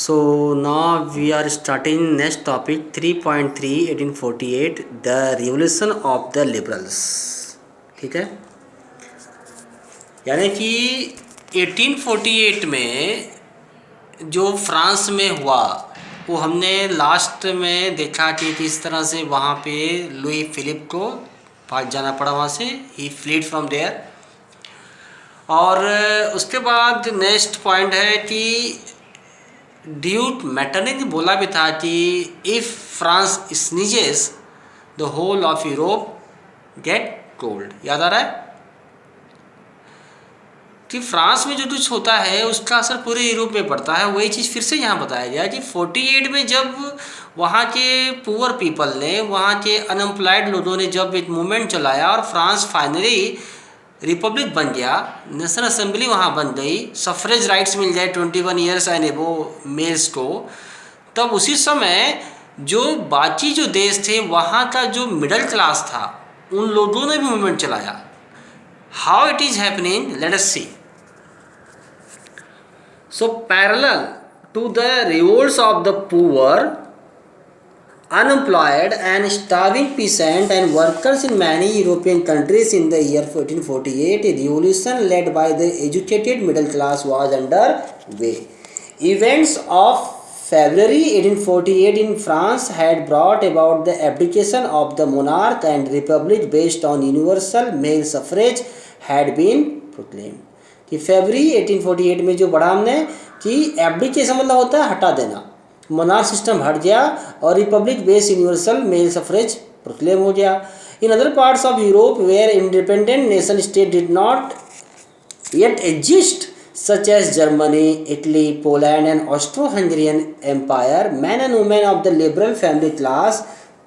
So now we are starting next topic 3.3 1848 the revolution of the liberals. ठीक है, यानी कि 1848 में जो फ्रांस में हुआ वो हमने लास्ट में देखा कि किस तरह से वहाँ पे लुई फिलिप को भाग जाना पड़ा वहाँ से, ही फ्लीड फ्रॉम देयर। और उसके बाद नेक्स्ट पॉइंट है कि ड्यूट मैटरनी ने बोला भी था कि if France sneezes the whole of Europe get cold. याद आ रहा है कि फ्रांस में जो कुछ होता है उसका असर पूरे यूरोप में पड़ता है। वही चीज़ फिर से यहाँ बताया गया कि 48 में जब वहाँ के पुअर पीपल ने, वहाँ के अनएम्प्लॉयड लोगों ने जब एक मूवमेंट चलाया और फ्रांस फाइनली रिपब्लिक बन गया, नेशनल असेंबली वहाँ बन गई, सफरेज राइट्स मिल जाए 21 ईयर्स एंड एबो मेल्स को, तब उसी समय जो बाकी जो देश थे वहाँ का जो मिडिल क्लास था उन लोगों ने भी मूवमेंट चलाया। How it is happening, let us see. So parallel to the revolts of the poor, unemployed and starving peasants and workers in many European countries in the year 1448, a revolution led by the educated middle class was underway. Events of February 1848 in France had brought about the abdication of the monarch and republic based on universal male suffrage had been proclaimed. कि फरवरी 1848 में जो बढ़ा हमने कि abdication मतलब होता है हटा देना, मोनार्क सिस्टम हट गया और republic based universal male suffrage proclaim हो गया। In other parts of Europe where independent nation state did not yet exist such as Germany, Italy, Poland and Austro-Hungarian Empire, men and women of the liberal family class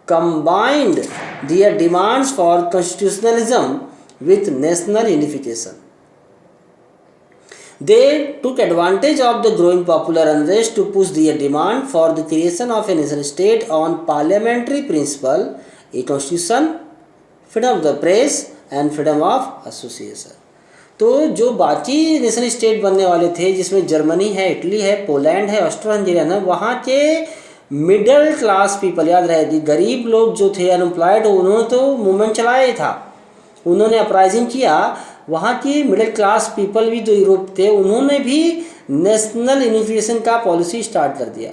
combined their demands for constitutionalism with national unification. They took advantage of the growing popular unrest to push their demand for the creation of a nation state on parliamentary principle, a constitution, freedom of the press and freedom of association. तो जो बाकी nation state बनने वाले थे जिसमें Germany है, Italy है, Poland है, ऑस्ट्रो हंगेरियन है, वहाँ के मिडिल क्लास पीपल, याद रहेगी, गरीब लोग जो थे अनएम्प्लॉयड, उन्होंने तो मूवमेंट चलाया ही था, उन्होंने अपराइजिंग किया। वहाँ की मिडिल क्लास पीपल भी जो यूरोप थे उन्होंने भी नेशनल यूनिफिकेशन का पॉलिसी स्टार्ट कर दिया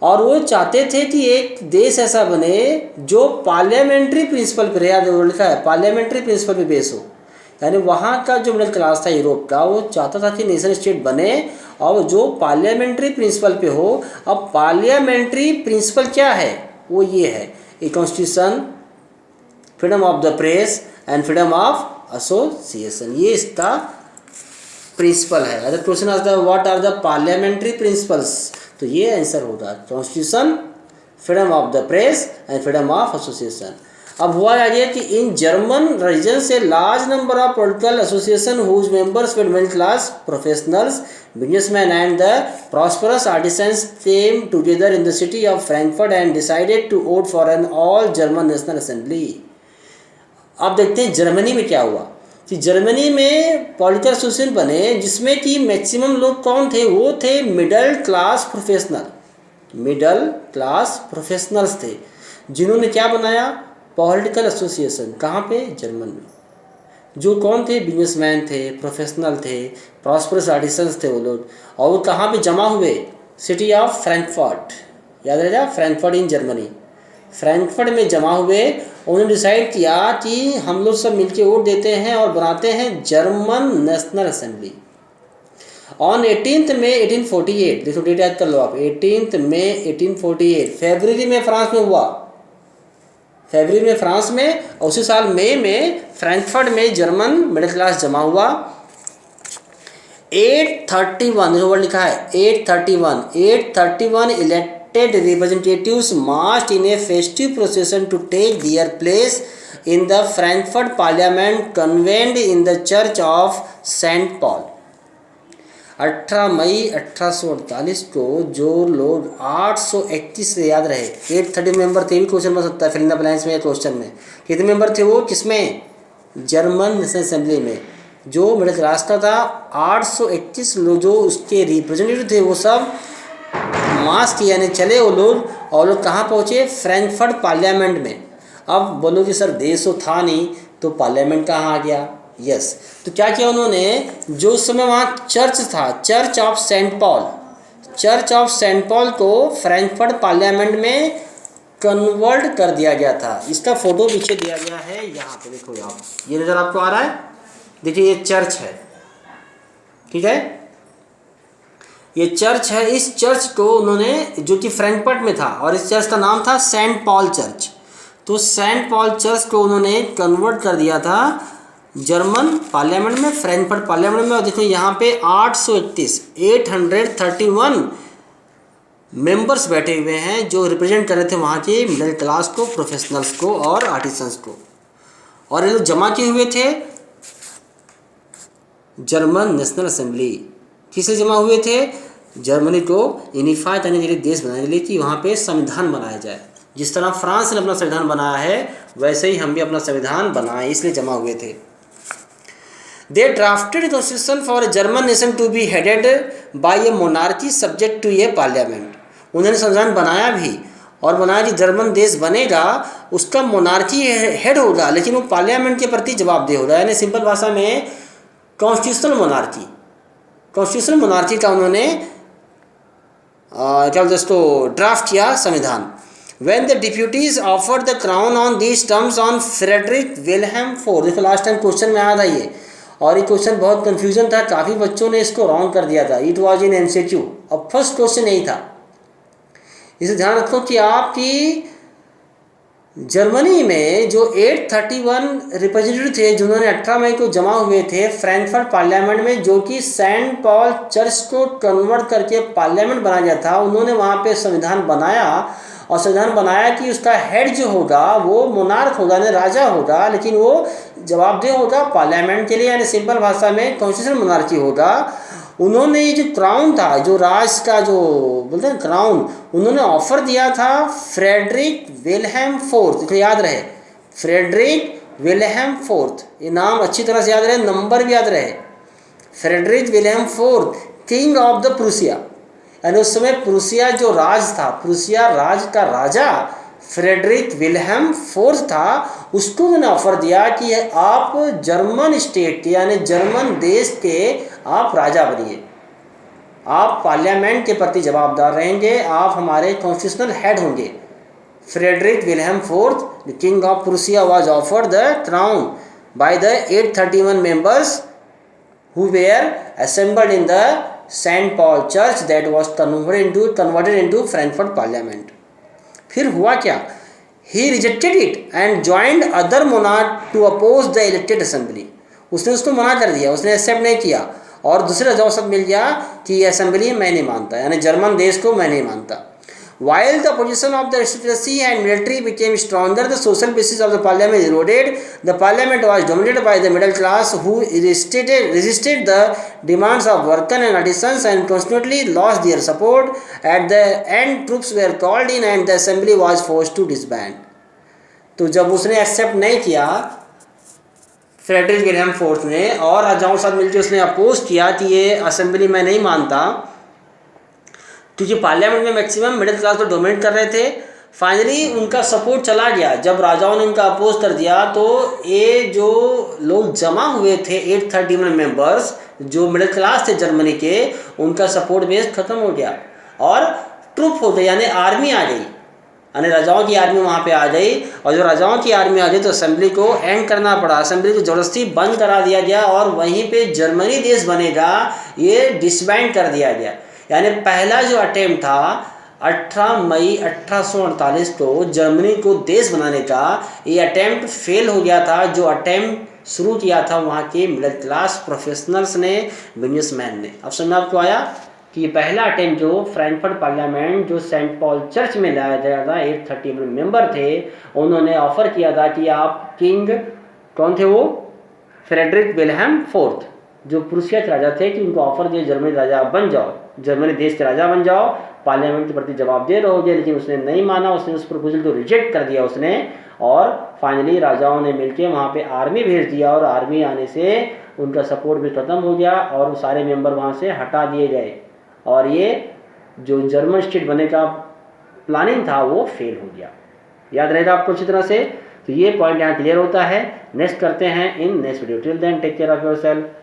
और वो चाहते थे कि एक देश ऐसा बने जो पार्लियामेंट्री प्रिंसिपल पर, याद लिखा है, पार्लियामेंट्री प्रिंसिपल पे बेस हो। यानी वहाँ का जो मिडिल क्लास था यूरोप का वो चाहता था कि नेशन स्टेट बने और जो पार्लियामेंट्री प्रिंसिपल पे हो। अब पार्लियामेंट्री प्रिंसिपल क्या है, वो ये है, a constitution, freedom of the press and freedom of association, ये इसका प्रिंसिपल है। अगर क्वेश्चन आता है what are the parliamentary principles, तो ये आंसर होगा constitution, freedom of the press and freedom of association. अब हुआ ये कि इन जर्मन रीजन से large number of political association whose members were middle class professionals, businessman and the prosperous artisans came together in the city of Frankfurt and decided to vote for an all German national assembly. अब देखते हैं Germany में क्या हुआ कि Germany में political association बने जिसमें कि मैक्सिमम लोग कौन थे, वो थे middle class professional, middle class professionals थे जिन्होंने क्या बनाया, पॉलिटिकल एसोसिएशन। कहाँ पे, जर्मन में। जो कौन थे, बिजनेसमैन थे, प्रोफेशनल थे, प्रॉस्परस आर्टिसंस थे वो लोग, और वो कहाँ पे जमा हुए, सिटी ऑफ फ्रैंकफर्ट, याद रहेगा, फ्रैंकफर्ट इन जर्मनी, फ्रैंकफर्ट में जमा हुए। उन्होंने डिसाइड किया कि हम लोग सब मिलके वोट देते हैं और बनाते हैं जर्मन नेशनल असेंबली। ऑन 18 मई 1848, देखो डेट याद कर लो आप, 18 मई 1848 फरवरी में फ्रांस में हुआ, फरवरी में फ्रांस में, और उसी साल मई में फ्रैंकफर्ट में जर्मन मिडिल क्लास जमा हुआ। 831 देखो वर्ड लिखा है, 831 elected representatives marched in a festive procession to take their place in the Frankfurt parliament convened in the church of Saint Paul. 18 मई 1848 को जो लोग 831 से, याद रहे 830 मेंबर थे, भी क्वेश्चन बन सकता है फिल इन द ब्लैंक्स में, क्वेश्चन में कितने मेंबर थे वो, किसमें, जर्मन नेशनल असेंबली में। जो मिडिल क्लास का था 831 लोग जो उसके रिप्रेजेंटेटिव थे वो सब मार्च किए यानी चले वो लोग, और लोग कहाँ पहुँचे? फ्रैंकफर्ट पार्लियामेंट में। अब बोलोगे सर देश तो था नहीं तो पार्लियामेंट कहाँ आ गया? यस, तो क्या किया उन्होंने, जो उस समय वहाँ चर्च था, चर्च ऑफ सेंट पॉल को फ्रैंकफर्ट पार्लियामेंट में कन्वर्ट कर दिया गया था। इसका फोटो पीछे दिया गया है, यहाँ पे देखो आप, ये नज़र आपको आ रहा है, देखिए ये चर्च है, ठीक है, ये चर्च है। इस चर्च को उन्होंने, जो कि फ्रैंकफर्ट में था, और इस चर्च का नाम था सेंट पॉल चर्च, तो सेंट पॉल चर्च को उन्होंने कन्वर्ट कर दिया था जर्मन पार्लियामेंट में, फ्रैंकफर्ट पार्लियामेंट में। और देखो यहाँ पे 831 मेंबर्स बैठे हुए हैं जो रिप्रेजेंट कर रहे थे वहाँ के मिडिल क्लास को, प्रोफेशनल्स को और आर्टिसंस को। और ये लोग जमा किए हुए थे जर्मन नेशनल असेंबली। किससे जमा हुए थे? जर्मनी को यूनिफाइड करने के लिए, देश बनाने के लिए, कि वहाँ पे संविधान बनाया जाए। जिस तरह फ्रांस ने अपना संविधान बनाया है वैसे ही हम भी अपना संविधान बनाए, इसलिए जमा हुए थे। They drafted constitution for German nation to be headed by a monarchy subject to a parliament. उन्होंने संविधान बनाया भी और बनाया कि जर्मन देश बनेगा, उसका मोनार्की हेड होगा, लेकिन वो पार्लियामेंट के प्रति जवाबदेह होगा। यानी सिंपल भाषा में कॉन्स्टिट्यूशनल मोनार्की का उन्होंने क्या बोलते इसको ड्राफ्ट किया संविधान। When the deputies offered the crown on these terms on Frederick Wilhelm IV, देखो लास्ट टाइम क्वेश्चन में आया था ये, और ये क्वेश्चन बहुत कंफ्यूजन था, काफ़ी बच्चों ने इसको रॉन्ग कर दिया था। इट वाज इन MCQ, अब फर्स्ट क्वेश्चन यही था। इसे ध्यान रखो कि आपकी जर्मनी में जो 831 रिप्रेजेंटेटिव थे जिन्होंने 18 मई को जमा हुए थे फ्रैंकफर्ट पार्लियामेंट में, जो कि सेंट पॉल चर्च को कन्वर्ट करके पार्लियामेंट बनाया गया था, उन्होंने वहाँ पे संविधान बनाया। और संविधान बनाया कि उसका हेड जो होगा वो मोनार्क होगा, यानी राजा होगा, लेकिन वो जवाबदेह होगा पार्लियामेंट के लिए, यानी सिंपल भाषा में कॉन्स्टिट्यूशनल मोनार्की होगा। उन्होंने ये जो क्राउन था, जो राज का जो बोलते हैं क्राउन, उन्होंने ऑफर दिया था फ्रेडरिक विल्हेम फोर्थ। देखो याद रहे, फ्रेडरिक विल्हेम फोर्थ, ये नाम अच्छी तरह से याद रहे, नंबर भी याद रहे। Friedrich Wilhelm fourth, king of the Prussia, यानी उस समय प्रूसिया जो राज था, प्रूसिया राज का राजा फ्रेडरिक विल्हेम फोर्थ था, उसको उन्होंने ऑफर दिया कि आप जर्मन स्टेट के, यानी जर्मन देश के आप राजा बनिए, आप पार्लियामेंट के प्रति जवाबदार रहेंगे, आप हमारे कॉन्स्टिट्यूशनल हेड होंगे। Friedrich Wilhelm fourth, the king of Prussia, was offered the crown by the 831 members who were assembled in the St. Paul Church that was converted into Frankfurt Parliament. फिर हुआ क्या? He rejected it and joined other monarchs to oppose the elected assembly. उसने उसको मना कर दिया, उसने accept नहीं किया, और दूसरे राजाओं के साथ मिल गया कि ये असेंबली मैं नहीं मानता, यानी जर्मन देश को मैं नहीं मानता। While the position of the aristocracy and military became stronger, the social basis of the parliament eroded. The parliament was dominated by the middle class, who resisted the demands of workers and artisans and constantly lost their support. At the end, troops were called in and the assembly was forced to disband. तो जब उसने accept नहीं किया Frederick Wilhelm fourth ने, और राजाओं के साथ मिलकर उसने अपोज किया कि ये असेंबली मैं नहीं मानता, क्योंकि पार्लियामेंट में मैक्सिमम मिडिल क्लास को डोमिनेट कर रहे थे। फाइनली उनका सपोर्ट चला गया, जब राजाओं ने उनका अपोज कर दिया तो ये जो लोग जमा हुए थे 831 मेंबर्स जो मिडिल क्लास थे जर्मनी के, उनका सपोर्ट बेस खत्म हो गया और ट्रूप हो गई, यानी आर्मी आ गई, यानी राजाओं की आर्मी वहाँ पे आ गई। और जो राजाओं की आर्मी आ गई तो असेंबली को एंड करना पड़ा, असेंबली को ज़बरदस्ती बंद करा दिया गया और वहीं पे जर्मनी देश बनेगा ये डिसबैंड कर दिया गया। यानी पहला जो अटेम्प्ट था 18 मई 1848 को जर्मनी को देश बनाने का, ये अटेम्प्ट फेल हो गया था। जो अटेम्प्ट शुरू किया था वहाँ के मिडिल क्लास प्रोफेशनल्स ने, बिजनेसमैन ने। अब समझ में आपको आया कि पहला अटेम्प्ट जो फ्रैंकफर्ट पार्लियामेंट जो सेंट पॉल चर्च में लाया गया था, 831 मेंबर थे, उन्होंने ऑफर किया था कि आप किंग, कौन थे वो? फ्रेडरिक विल्हेम फोर्थ, जो प्रूसिया के राजा थे, कि उनको ऑफर दिया जर्मनी राजा बन जाओ, जर्मनी देश के राजा बन जाओ, पार्लियामेंट के प्रति जवाबदेह रहोगे। लेकिन उसने नहीं माना, उसने उस प्रपोजल को रिजेक्ट कर दिया उसने। और फाइनली राजाओं ने मिलकर वहाँ पे आर्मी भेज दिया और आर्मी आने से उनका सपोर्ट भी ख़त्म हो गया और सारे मेंबर वहाँ से हटा दिए गए। और ये जो जर्मन स्टेट बनने का प्लानिंग था वो फेल हो गया। याद रहेगा आपको अच्छी तरह से। तो ये पॉइंट यहाँ क्लियर होता है। नेक्स्ट करते हैं in next video. Till then take care of yourself.